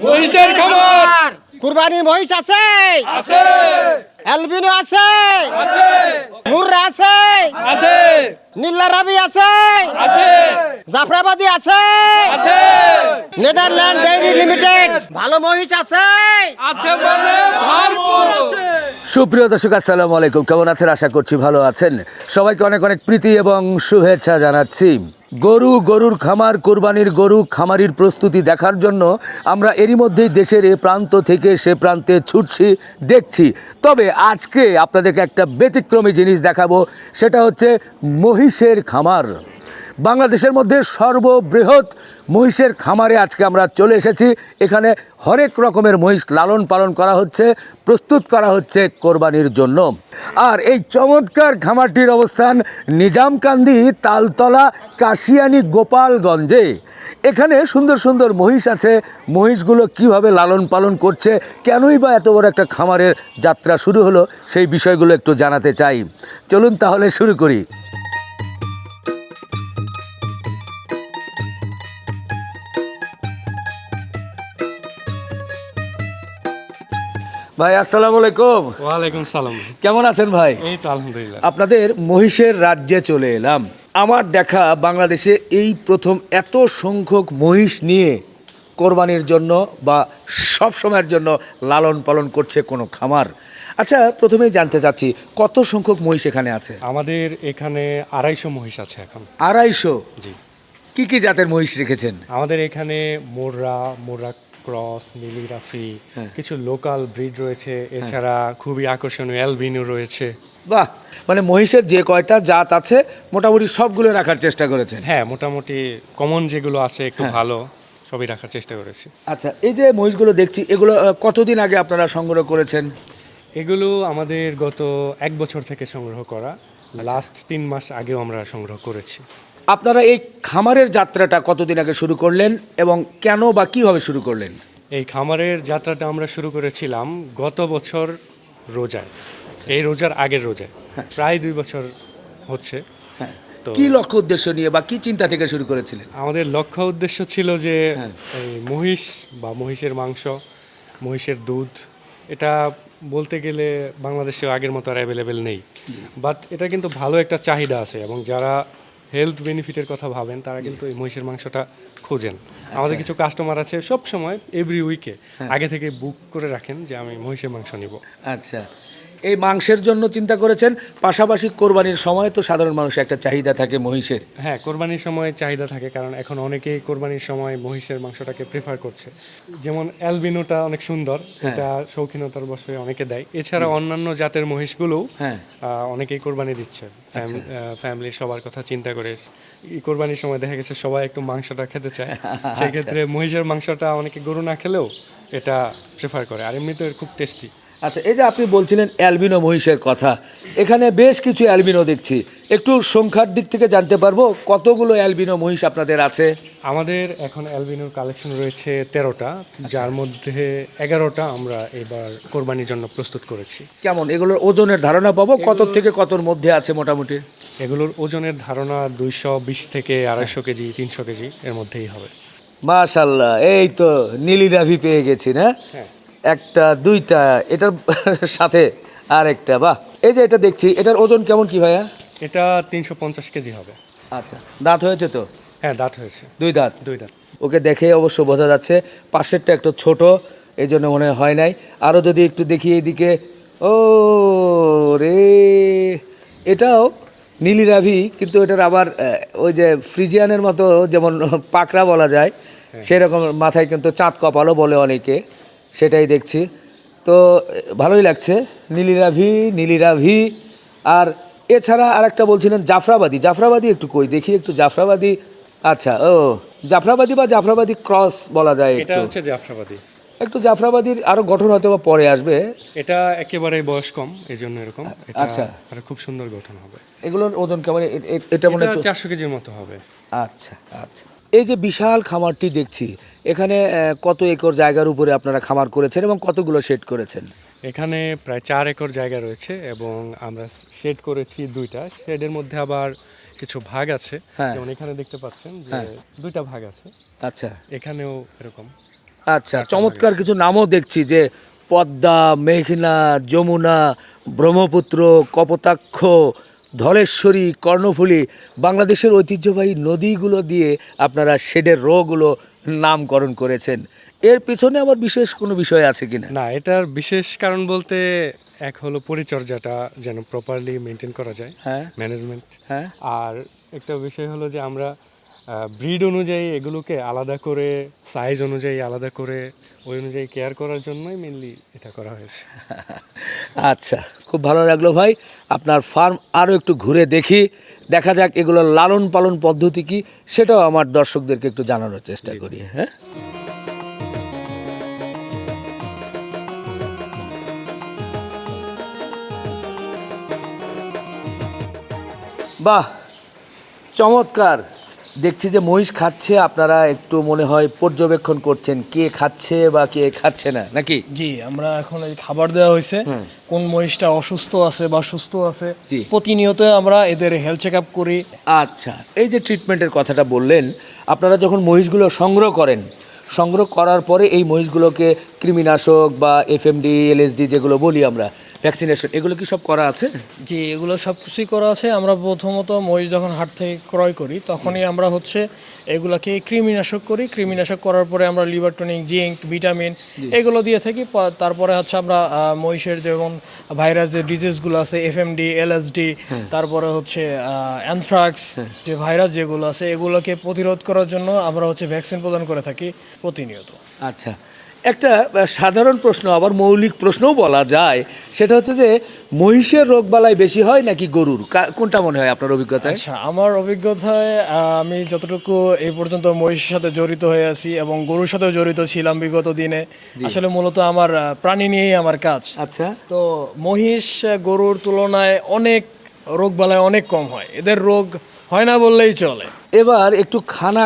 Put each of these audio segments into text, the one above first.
মহিষের খামার। কুরবানির মহিষ আছে, আছে অ্যালবিনো আছে, আছে মুর্রা আছে, আছে নীলা রাবি আছে, আছে জাফরাবাদী আছে, আছে নেদারল্যান্ড ডেইরি লিমিটেড ভালো মহিষ আছে। আছে মানে ভরপুর। সুপ্রিয় দর্শক, আসসালামু আলাইকুম। কেমন আছেন? আশা করছি ভালো আছেন। সবাইকে অনেক অনেক প্রীতি এবং শুভেচ্ছা জানাচ্ছি। গরুর খামার, কোরবানির গরু খামারির প্রস্তুতি দেখার জন্য আমরা এরই মধ্যেই দেশের এ প্রান্ত থেকে সে প্রান্তে ছুটছি, দেখছি। তবে আজকে আপনাদেরকে একটা ব্যতিক্রমী জিনিস দেখাবো, সেটা হচ্ছে মহিষের খামার। বাংলাদেশের মধ্যে সর্ববৃহৎ মহিষের খামারে আজকে আমরা চলে এসেছি। এখানে হরেক রকমের মহিষ লালন পালন করা হচ্ছে, প্রস্তুত করা হচ্ছে কোরবানির জন্য। আর এই চমৎকার খামারটির অবস্থান নিজামকান্দি, তালতলা, কাশিয়ানী, গোপালগঞ্জে। এখানে সুন্দর সুন্দর মহিষ আছে। মহিষগুলো কিভাবে লালন পালন করছে, কেনই বা এত বড় একটা খামারের যাত্রা শুরু হলো, সেই বিষয়গুলো একটু জানাতে চাই। চলুন তাহলে শুরু করি। ভাই আসসালামু আলাইকুম। ওয়ালাইকুম সালাম। কেমন আছেন ভাই? এই তো আলহামদুলিল্লাহ। আপনাদের মহিষের রাজ্যে চলে এলাম। আমার দেখা বাংলাদেশে এই প্রথম এত সংখ্যক মহিষ নিয়ে কোরবানির জন্য বা সব সময়ের জন্য লালন পালন করছে কোনো খামার। আচ্ছা, প্রথমেই জানতে চাচ্ছি কত সংখ্যক মহিষ এখানে আছে? আমাদের এখানে 250 মহিষ আছে এখন। 250? জি। কি কি জাতের মহিষ রেখেছেন? আমাদের এখানে মোররা ক্রস, নীলি রাফি, কিছু লোকাল ব্রিড রয়েছে। এছাড়া খুবই আকর্ষণীয় অ্যালবিনো রয়েছে। বাহ, মানে মহিষের যে কয়টা জাত আছে মোটামুটি সবগুলো রাখার চেষ্টা করেছেন। হ্যাঁ, মোটামুটি কমন যেগুলো আছে একটু ভালো সবই রাখার চেষ্টা করেছি। আচ্ছা, এই যে মহিষগুলো দেখছি, এগুলো কতদিন আগে আপনারা সংগ্রহ করেছেন? এগুলো আমাদের গত 1 বছর থেকে সংগ্রহ করা। লাস্ট 3 মাস আগেও আমরা সংগ্রহ করেছি। আপনারা এই খামারের যাত্রাটা কতদিন আগে শুরু করলেন এবং কেন বা কিভাবে শুরু করলেন? এই খামারের যাত্রাটা আমরা শুরু করেছিলাম গত বছর রোজায়, এই রোজার আগের রোজায়। প্রায় 2 বছর হচ্ছে। তো কি লক্ষ্য উদ্দেশ্য নিয়ে বা কি চিন্তা থেকে শুরু করেছিলেন? আমাদের লক্ষ্য উদ্দেশ্য ছিল যে এই মহিষ বা মহিষের মাংস, মহিষের দুধ, এটা বলতে গেলে বাংলাদেশে আগের মতো আর অ্যাভেলেবেল নেই। বাট এটা কিন্তু ভালো একটা চাহিদা আছে এবং যারা হেলথ বেনিফিটের কথা ভাবেন তারা কিন্তু এই মহিষের মাংসটা খোঁজেন। আমাদের কিছু কাস্টমার আছে সব সময় এভরি উইকে আগে থেকে বুক করে রাখেন যে আমি মহিষের মাংস নিব। আচ্ছা, এই মাংসের জন্য চিন্তা করেছেন, পাশাপাশি কোরবানির সময় তো সাধারণ মানুষের একটা চাহিদা থাকে মহিষের। হ্যাঁ, কোরবানির সময় চাহিদা থাকে, কারণ এখন অনেকেই কোরবানির সময় মহিষের মাংসটাকে প্রেফার করছে। যেমন অ্যালবিনোটা অনেক সুন্দর, এটা শৌখিনতার বশে অনেকে দেয়। এছাড়া অন্যান্য জাতের মহিষগুলোও অনেকেই কোরবানি দিচ্ছে ফ্যামিলির সবার কথা চিন্তা করে। এই কোরবানির সময় দেখা গেছে সবাই একটু মাংসটা খেতে চায়, সেক্ষেত্রে মহিষের মাংসটা অনেকে গরু না খেলেও এটা প্রেফার করে, আর এমনিতে খুব টেস্টি। আচ্ছা, এই যে আপনি বলছিলেন অ্যালবিনো মহিষের কথা, এখানে বেশ কিছু অ্যালবিনো দেখছি, একটু সংখ্যার দিক থেকে জানতে পারবো কতগুলো অ্যালবিনো মহিষ আপনাদের আছে? আমাদের এখন অ্যালবিনোর কালেকশন রয়েছে 13টা, যার মধ্যে 11টা আমরা এবার কোরবানির জন্য প্রস্তুত করেছি। কেমন এগুলোর ওজনের ধারণা পাবো? কত থেকে কতর মধ্যে আছে মোটামুটি? এগুলোর ওজনের ধারণা 220 থেকে 250 কেজি, 300 কেজি এর মধ্যেই হবে। মাশাল্লাহ, এই তো নীলি রাভি পেয়ে গেছি না? হ্যাঁ, একটা, দুইটা, এটার সাথে আর একটা। বাহ, এই যে এটা দেখছি, এটার ওজন কেমন কি ভাইয়া? এটা 350 কেজি হবে। আচ্ছা, দাঁত হয়েছে তো? হ্যাঁ, দাঁত হয়েছে। 2 দাঁত। 2 দাঁত। ওকে দেখে অবশ্য বোঝা যাচ্ছে, পাশেরটা একটু ছোট, এই জন্য মনে হয় নাই। আরও যদি একটু দেখি এইদিকে, ও রে, এটাও নীলি রাভি, কিন্তু এটার আবার ওই যে ফ্রিজিয়ানের মতো যেমন পাকড়া বলা যায়, সেরকম মাথায় কিন্তু চাঁদ কপালও বলে অনেকে, সেটাই দেখছি। তো ভালোই লাগছে, নীলি রাভি। আর এছাড়া আরেকটা বলছিলেন জাফরাবাদী একটু কই দেখি, একটু জাফরাবাদী। আচ্ছা, ও জাফরাবাদী বা জাফরাবাদী ক্রস বলা যায়। এটা একটু হচ্ছে জাফরাবাদী। একটু জাফরাবাদীর আরো গঠন হয়তো বা পরে আসবে। এটা একেবারে বয়স কম, এই জন্য এরকম। এটা আচ্ছা, আর খুব সুন্দর গঠন হবে। এগুলোর ওজন কেমন? এটা মনে হয় 400 কেজির মতো হবে। আচ্ছা আচ্ছা, এই যে বিশাল খামারটি দেখছি, এখানে কত একর জায়গার উপরে আপনারা খামার করেছেন এবং কতগুলো শেড করেছেন? এখানে প্রায় 4 একর জায়গা রয়েছে এবং আমরা শেড করেছি 2টা। শেডের মধ্যে আবার কিছু ভাগ আছে, যেমন এখানে দেখতে পাচ্ছেন যে 2টা ভাগ আছে। আচ্ছা, এখানেও এরকম। আচ্ছা, চমৎকার কিছু নামও দেখছি, যে পদ্মা, মেঘনা, যমুনা, ব্রহ্মপুত্র, কপোতাক্ষ, ধলেশ্বরী, কর্ণফুলী, বাংলাদেশের ঐতিহ্যবাহী নদীগুলো দিয়ে আপনারা শেডের রোগুলো নামকরণ করেছেন। এর পিছনে আবার বিশেষ কোনো বিষয় আছে কিনা? না, এটার বিশেষ কারণ বলতে এক হলো পরিচর্যাটা যেন প্রপারলি মেনটেন করা যায়, হ্যাঁ ম্যানেজমেন্ট। হ্যাঁ আর একটা বিষয় হলো যে আমরা ব্রিড অনুযায়ী এগুলোকে আলাদা করে, সাইজ অনুযায়ী আলাদা করে, ওই অনুযায়ী কেয়ার করার জন্যই মেনলি এটা করা হয়েছে। আচ্ছা, খুব ভালো লাগলো ভাই। আপনার ফার্ম আরও একটু ঘুরে দেখি, দেখা যাক এগুলোর লালন পালন পদ্ধতি কি, সেটাও আমার দর্শকদেরকে একটু জানানোর চেষ্টা করি। হ্যাঁ, বাহ, চমৎকার। দেখছি যে মহিষ খাচ্ছে, আপনারা একটু মনে হয় পর্যবেক্ষণ করছেন কে খাচ্ছে বা কে খাচ্ছে না, নাকি? জি, আমরা এখন এই খাবার দেওয়া হয়েছে, কোন মহিষটা অসুস্থ আছে বা সুস্থ আছে জি। প্রতিনিয়ত আমরা এদের হেলথ চেক আপ করি। আচ্ছা, এই যে ট্রিটমেন্টের কথাটা বললেন, আপনারা যখন মহিষগুলো সংগ্রহ করেন, সংগ্রহ করার পরে এই মহিষগুলোকে কৃমিনাশক বা এফএমডি, এলএসডি যেগুলো বলি আমরা, ভ্যাকসিনেশন, এগুলো কি সব করা আছে? জি, এগুলো সব কিছুই করা আছে। আমরা প্রথমত মহিষ যখন হাট থেকে ক্রয় করি তখনই আমরা হচ্ছে এগুলাকে কৃমিনাশক করি। কৃমিনাশক করার পরে আমরা লিভার টনিক, জিঙ্ক, ভিটামিন এগুলো দিয়ে থাকি। তারপরে হচ্ছে আমরা মহিষের যেমন ভাইরাস যে ডিজিজগুলো আছে, এফএমডি, এলএসডি, তারপরে হচ্ছে অ্যানথ্রাক্স, যে ভাইরাস যেগুলো আছে এগুলোকে প্রতিরোধ করার জন্য আমরা হচ্ছে ভ্যাকসিন প্রদান করে থাকি প্রতিনিয়ত। আচ্ছা, একটা সাধারণ প্রশ্ন, আবার মৌলিক প্রশ্নও বলা যায়, সেটা হচ্ছে যে মহিষের রোগবালাই বেশি হয় নাকি গরুর? কোনটা মনে হয় আপনার অভিজ্ঞতায়? আচ্ছা, আমার অভিজ্ঞতায় আমি যতটুকু এই পর্যন্ত মহিষের সাথে জড়িত হয়ে আছি এবং গরুর সাথেও জড়িত ছিলাম বিগত দিনে। আসলে মূলত আমার প্রাণী নিয়েই আমার কাজ। আচ্ছা, তো মহিষ গরুর তুলনায় অনেক রোগবালাই অনেক কম হয়, এদের রোগ হয় না বললেই চলে। এবার একটু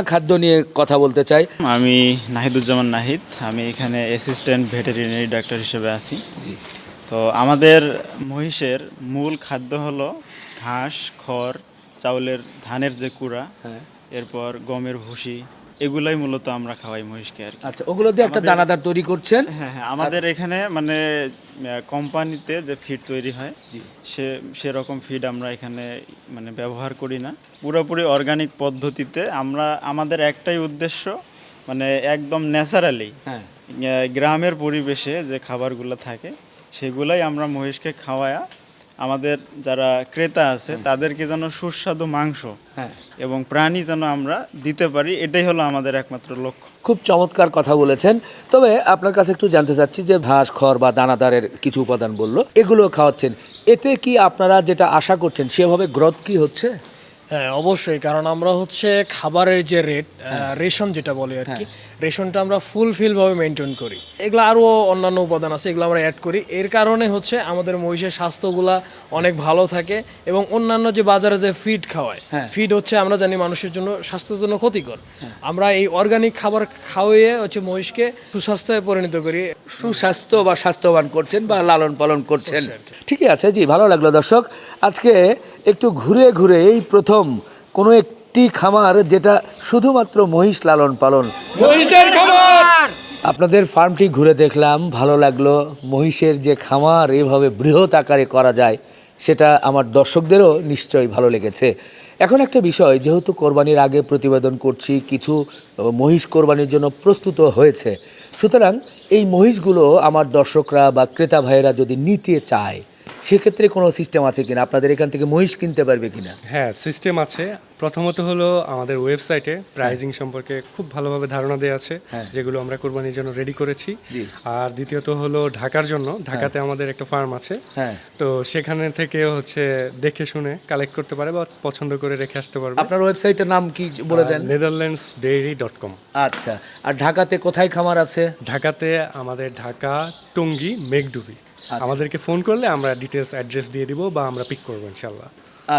খাদ্য নিয়ে কথা বলতে চাই। আমি নাহিদুজ্জামান নাহিদ, আমি এখানে অ্যাসিস্ট্যান্ট ভেটেরিনারি ডাক্তার হিসেবে আছি। তো আমাদের মহিষের মূল খাদ্য হলো ঘাস, খড়, চাউলের ধানের যে কুড়া, এরপর গমের ভুসি, এগুলাই মূলত আমরা খাওয়াই মহিষকে আর কি। আচ্ছা, ওগুলো দিয়ে একটা দানাদার তৈরি করছেন? হ্যাঁ, আমাদের এখানে মানে কোম্পানিতে যে ফিড তৈরি হয় সেরকম ফিড আমরা এখানে মানে ব্যবহার করি না। পুরোপুরি অর্গানিক পদ্ধতিতে আমরা, আমাদের একটাই উদ্দেশ্য মানে একদম ন্যাচারালি গ্রামের পরিবেশে যে খাবারগুলো থাকে সেগুলাই আমরা মহিষকে খাওয়ায়া আমাদের যারা ক্রেতা আছে তাদেরকে যেন সুস্বাদু মাংস এবং প্রাণী যেন আমরা দিতে পারি, এটাই হলো আমাদের একমাত্র লক্ষ্য। খুব চমৎকার কথা বলেছেন। তবে আপনার কাছে একটু জানতে চাচ্ছি যে ঘাস, খড় বা দানাদারের কিছু উপাদান বললো, এগুলো খাওয়াচ্ছেন, এতে কি আপনারা যেটা আশা করছেন সেভাবে গ্রোথ কি হচ্ছে? হ্যাঁ, অবশ্যই, কারণ আমরা হচ্ছে খাবারের যে রেশন যেটা বলে আর কি, রেশনটা আমরা ফুলফিলভাবে মেনটেন করি। এগুলো আরও অন্যান্য উপাদান আছে, এগুলো আমরা অ্যাড করি। এর কারণে হচ্ছে আমাদের মহিষের স্বাস্থ্যগুলা অনেক ভালো থাকে এবং অন্যান্য যে বাজারে যে ফিড খাওয়ায়, ফিড হচ্ছে আমরা জানি মানুষের জন্য, স্বাস্থ্যের জন্য ক্ষতিকর। আমরা এই অর্গানিক খাবার খাওয়িয়ে হচ্ছে মহিষকে সুস্বাস্থ্যে পরিণত করি, সুস্বাস্থ্য বা স্বাস্থ্যবান করছেন বা লালন পালন করছেন। ঠিকই আছে, জি, ভালো লাগলো দর্শক। আজকে একটু ঘুরে ঘুরে এই প্রথম কোনো একটি খামার যেটা শুধুমাত্র মহিষ লালন পালন, মহিষের খামার। আপনাদের ফার্মটি ঘুরে দেখলাম, ভালো লাগলো। মহিষের যে খামার এভাবে বৃহৎ আকারে করা যায় সেটা আমার দর্শকদেরও নিশ্চয়ই ভালো লেগেছে। এখন একটা বিষয়, যেহেতু কোরবানির আগে প্রতিবেদন করছি, কিছু মহিষ কোরবানির জন্য প্রস্তুত হয়েছে, সুতরাং এই মহিষগুলো আমার দর্শকরা বা ক্রেতা ভাইয়েরা যদি নিতে চায় সেক্ষেত্রে কোনো সিস্টেম আছে কিনা? আপনাদের এখান থেকে মহিষ কিনতে পারবে কিনা? হ্যাঁ, সিস্টেম আছে। প্রথমত হলো আমাদের ওয়েবসাইটে প্রাইজিং সম্পর্কে খুব ভালোভাবে ধারণা দেওয়া আছে, যেগুলো আমরা কোরবানির জন্য রেডি করেছি। আর দ্বিতীয়ত হলো ঢাকার জন্য, ঢাকাতে আমাদের একটা ফার্ম আছে, তো সেখানে থেকে হচ্ছে দেখে শুনে কালেক্ট করতে পারে বা পছন্দ করে রেখে আসতে পারবে। আপনার ওয়েবসাইটের নাম কি বলে দেন? netherlandsdairy.com। আচ্ছা, আর ঢাকাতে কোথায় খামার আছে? ঢাকাতে আমাদের ঢাকা, টঙ্গী, মেঘডুবি। আমাদেরকে ফোন করলে আমরা ডিটেলস অ্যাড্রেস দিয়ে দিব বা আমরা পিক করবো ইনশাল্লাহ।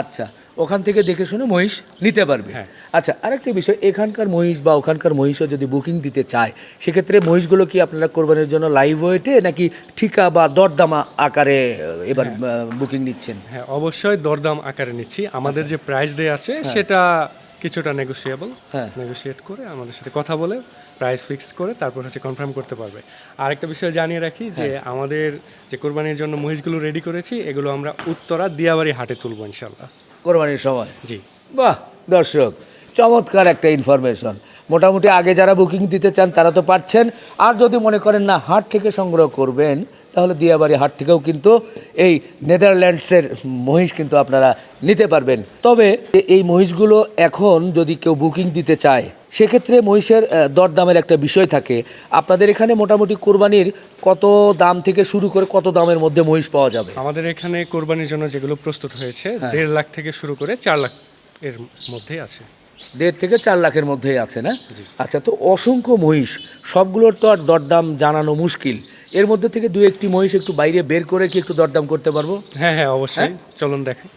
আচ্ছা, ওখান থেকে দেখে শুনে মহিষ নিতে পারবে। আচ্ছা, আরেকটা বিষয়, এখানকার মহিষ বা ওখানকার মহিষও যদি বুকিং দিতে চায় সেক্ষেত্রে মহিষগুলো কি আপনারা কোরবানির জন্য লাইভ ওয়েটে নাকি ঠিকা বা দরদামা আকারে এবার বুকিং নিচ্ছেন? হ্যাঁ, অবশ্যই দরদাম আকারে নিচ্ছি। আমাদের যে প্রাইস দেয়া আছে সেটা কিছুটা নেগোশিয়েবল, নেগোশিয়েট করে আমাদের সাথে কথা বলে প্রাইস ফিক্সড করে তারপর হচ্ছে কনফার্ম করতে পারবে। আরেকটা বিষয় জানিয়ে রাখি যে আমাদের যে কোরবানির জন্য মহিষগুলো রেডি করেছি এগুলো আমরা উত্তরা দিয়াবাড়ি হাটে তুলবো ইনশাল্লাহ। কোরবানির সময়। জি। বাহ দর্শক, চমৎকার একটা ইনফরমেশন। মোটামুটি আগে যারা বুকিং দিতে চান তারা তো পাচ্ছেন, আর যদি মনে করেন না হাট থেকে সংগ্রহ করবেন তাহলে দিয়াবাড়ি হাট থেকেও কিন্তু এই নেদারল্যান্ডসের মহিষ কিন্তু আপনারা নিতে পারবেন। তবে এই মহিষগুলো এখন যদি কেউ বুকিং দিতে চায় সেক্ষেত্রে মহিষের দরদামের একটা বিষয় থাকে। আপনাদের এখানে মোটামুটি কোরবানির কত দাম থেকে শুরু করে কত দামের মধ্যে মহিষ পাওয়া যাবে? আমাদের এখানে কোরবানির জন্য যেগুলো প্রস্তুত হয়েছে 1.5 লাখ থেকে শুরু করে 4 লাখ এর মধ্যেই আছে। 1.5 থেকে 4 লাখের মধ্যেই আছে না? আচ্ছা, তো অসংখ্য মহিষ, সবগুলোর তো আর দরদাম জানানো মুশকিল। এর মধ্যে থেকে দু একটি মহিষ একটু বাইরে বের করে কি একটু দরদাম করতে পারবো? হ্যাঁ হ্যাঁ অবশ্যই, চলুন দেখাই।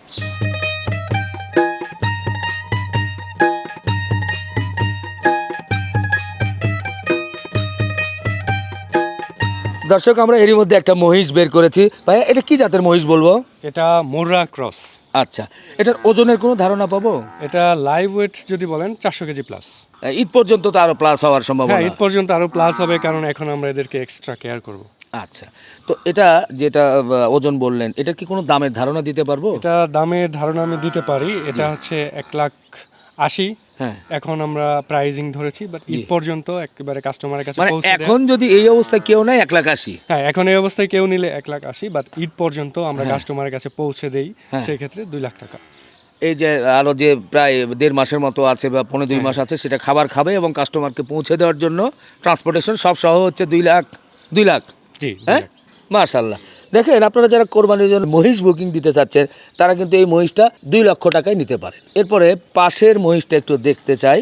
দর্শক, আমরা এরই মধ্যে একটা মহিষ বের করেছি। ভাইয়া, এটা কি জাতের মহিষ বলবো? এটা মোররা ক্রস। আচ্ছা, এটার ওজনের কোনো ধারণা পাবো? এটা লাইভ ওয়েট যদি বলেন 400 কেজি প্লাস। ঈদ পর্যন্ত তো আরো প্লাস হওয়ার সম্ভাবনা। হ্যাঁ, ঈদ পর্যন্ত আরো প্লাস হবে, কারণ এখন আমরা এদেরকে এক্সট্রা কেয়ার করব। আচ্ছা, তো এটা যেটা ওজন বললেন, এটা কি কোনো দামের ধারণা দিতে পারবো? এটা দামের ধারণা আমি দিতে পারি। এটা হচ্ছে 1,80,000। হ্যাঁ। এখন আমরা প্রাইজিং ধরেছি, বাট ঈদ পর্যন্ত একেবারে কাস্টমারের কাছে মানে পৌঁছে দেয়া। এখন যদি এই অবস্থায় কেউ নেয় 1,80,000। হ্যাঁ, এখন এই অবস্থায় কেউ নিলে 1,80,000, বাট ঈদ পর্যন্ত আমরা কাস্টমারের কাছে পৌঁছে দেই, সেই ক্ষেত্রে 2 লাখ টাকা। এই যে আরো যে প্রায় 1.5 মাসের মতো আছে বা 1.5-2 মাস আছে, সেটা খাবার খাবে এবং কাস্টমারকে পৌঁছে দেওয়ার জন্য ট্রান্সপোর্টেশন সব সহ হচ্ছে 2 লাখ। জি। হ্যাঁ, মাশাআল্লাহ। দেখেন, আপনারা যারা কোরবানির জন্য মহিষ বুকিং দিতে চাচ্ছেন তারা কিন্তু এই মহিষটা 2 লক্ষ টাকায় নিতে পারেন। এরপরে পাশের মহিষটা একটু দেখতে চাই।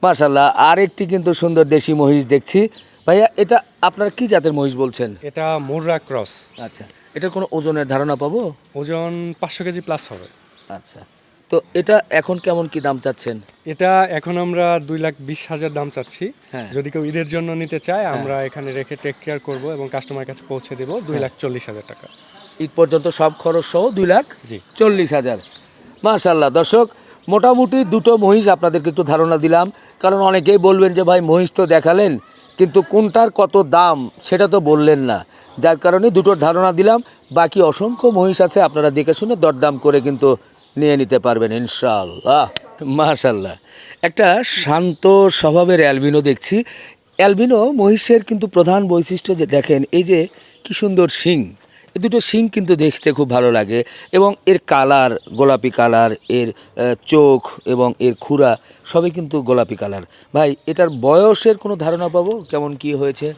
মাশাআল্লাহ, আরেকটি কিন্তু সুন্দর দেশি মহিষ দেখছি। ভাইয়া, এটা আপনারা কি জাতের মহিষ বলছেন? এটা মোররা ক্রস। আচ্ছা, এটার কোনো ওজনের ধারণা পাবো? ওজন 500 কেজি প্লাস হবে। আচ্ছা, তো এটা এখন কেমন কি দাম চাচ্ছেন? এটা এখন আমরা 2,20,000 দাম চাচ্ছি। হ্যাঁ। যদি কেউ ঈদের জন্য নিতে চায় আমরা এখানে রেখে টেক কেয়ার করব এবং কাস্টমারের কাছে পৌঁছে দেব 2,40,000 টাকা। ঈদ পর্যন্ত সব খরচ সহ জি। 2,40,000। মাশাআল্লাহ। দর্শক, মোটামুটি দুটো মহিষ আপনাদেরকে একটু ধারণা দিলাম, কারণ অনেকেই বলবেন যে ভাই মহিষ তো দেখালেন কিন্তু কোনটার কত দাম সেটা তো বললেন না, যার কারণে দুটোর ধারণা দিলাম। বাকি অসংখ্য মহিষ আছে, আপনারা দেখে শুনে দরদাম করে কিন্তু নিয়ে নিতে পারবেন ইনশাআল্লাহ। মাশাআল্লাহ, একটা শান্ত স্বভাবের অ্যালবিনো দেখছি। অ্যালবিনো মহিষের কিন্তু প্রধান বৈশিষ্ট্য যে দেখেন, এই যে কি সুন্দর শিং, এই দুটো শিং কিন্তু দেখতে খুব ভালো লাগে এবং এর কালার গোলাপি কালার, এর চোখ এবং এর খুরা সবই কিন্তু গোলাপি কালার। ভাই, এটার বয়সের কোনো ধারণা পাবো কেমন কি হয়েছে?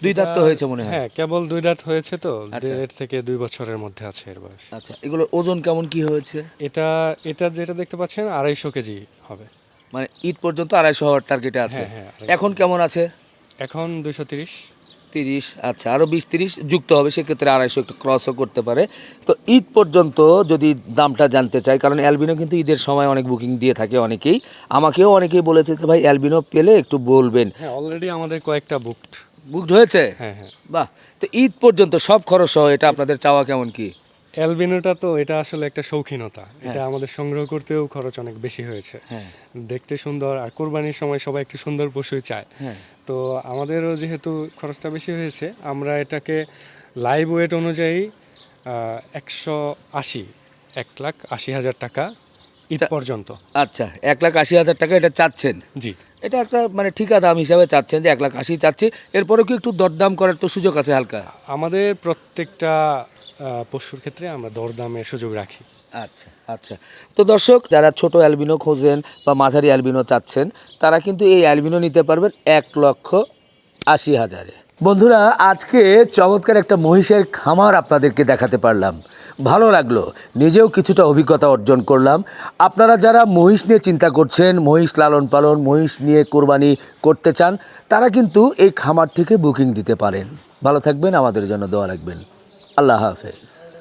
2 দাঁত তো হয়েছে মনে হয়। হ্যাঁ, কেবল 2 দাঁত হয়েছে, তো আচ্ছা। 1.5 থেকে 2 বছরের মধ্যে আছে এর বয়স। আচ্ছা, এগুলোর ওজন কেমন কি হয়েছে? এটা যেটা দেখতে পাচ্ছেন 250 কেজি হবে। মানে ঈদ পর্যন্ত 250 হওয়ার টার্গেটে আছে। হ্যাঁ, 250। এখন কেমন আছে? এখন 230। 30। আচ্ছা, আরও 20-30 যুক্ত হবে, সেক্ষেত্রে 250 একটু ক্রসও করতে পারে। তো ঈদ পর্যন্ত যদি দামটা জানতে চাই, কারণ অ্যালবিনো কিন্তু ঈদের সময় অনেক বুকিং দিয়ে থাকে অনেকেই, আমাকেও অনেকেই বলেছে যে ভাই অ্যালবিনো পেলে একটু বলবেন। হ্যাঁ, অলরেডি আমাদের কয়েকটা বুকড হয়েছে? হ্যাঁ হ্যাঁ। বাহ, তো ঈদ পর্যন্ত সব খরচ সহ এটা আপনাদের চাওয়া কেমন কি? অ্যালবিনোটা তো এটা আসলে একটা শৌখিনতা, এটা আমাদের সংগ্রহ করতেও খরচ অনেক বেশি হয়েছে। হ্যাঁ। দেখতে সুন্দর, আর কোরবানির সময় সবাই একটু সুন্দর পশুই চায়। হ্যাঁ। তো আমাদেরও যেহেতু খরচটা বেশি হয়েছে, আমরা এটাকে লাইভ ওয়েট অনুযায়ী 1,80,000 টাকা ঈদ পর্যন্ত। আচ্ছা, 1,80,000 টাকা এটা চাচ্ছেন? জি। এটা একটা মানে ঠিকা দাম হিসাবে চাচ্ছেন যে 1,80,000 চাচ্ছি, এরপরেও কি একটু দরদাম করার তো সুযোগ আছে হালকা? আমাদের প্রত্যেকটা পশুর ক্ষেত্রে আমরা দরদামের সুযোগ রাখি। আচ্ছা আচ্ছা, তো দর্শক, যারা ছোট অ্যালবিনো খোঁজেন বা মাঝারি অ্যালবিনো চাচ্ছেন তারা কিন্তু এই অ্যালবিনো নিতে পারবেন 1,80,000-এ। বন্ধুরা, আজকে চমৎকার একটা মহিষের খামার আপনাদেরকে দেখাতে পারলাম, ভালো লাগলো, নিজেও কিছুটা অভিজ্ঞতা অর্জন করলাম। আপনারা যারা মহিষ নিয়ে চিন্তা করছেন, মহিষ লালন পালন, মহিষ নিয়ে কোরবানি করতে চান, তারা কিন্তু এই খামার থেকে বুকিং দিতে পারেন। ভালো থাকবেন, আমাদের জন্য দোয়া রাখবেন। আল্লাহ হাফেজ।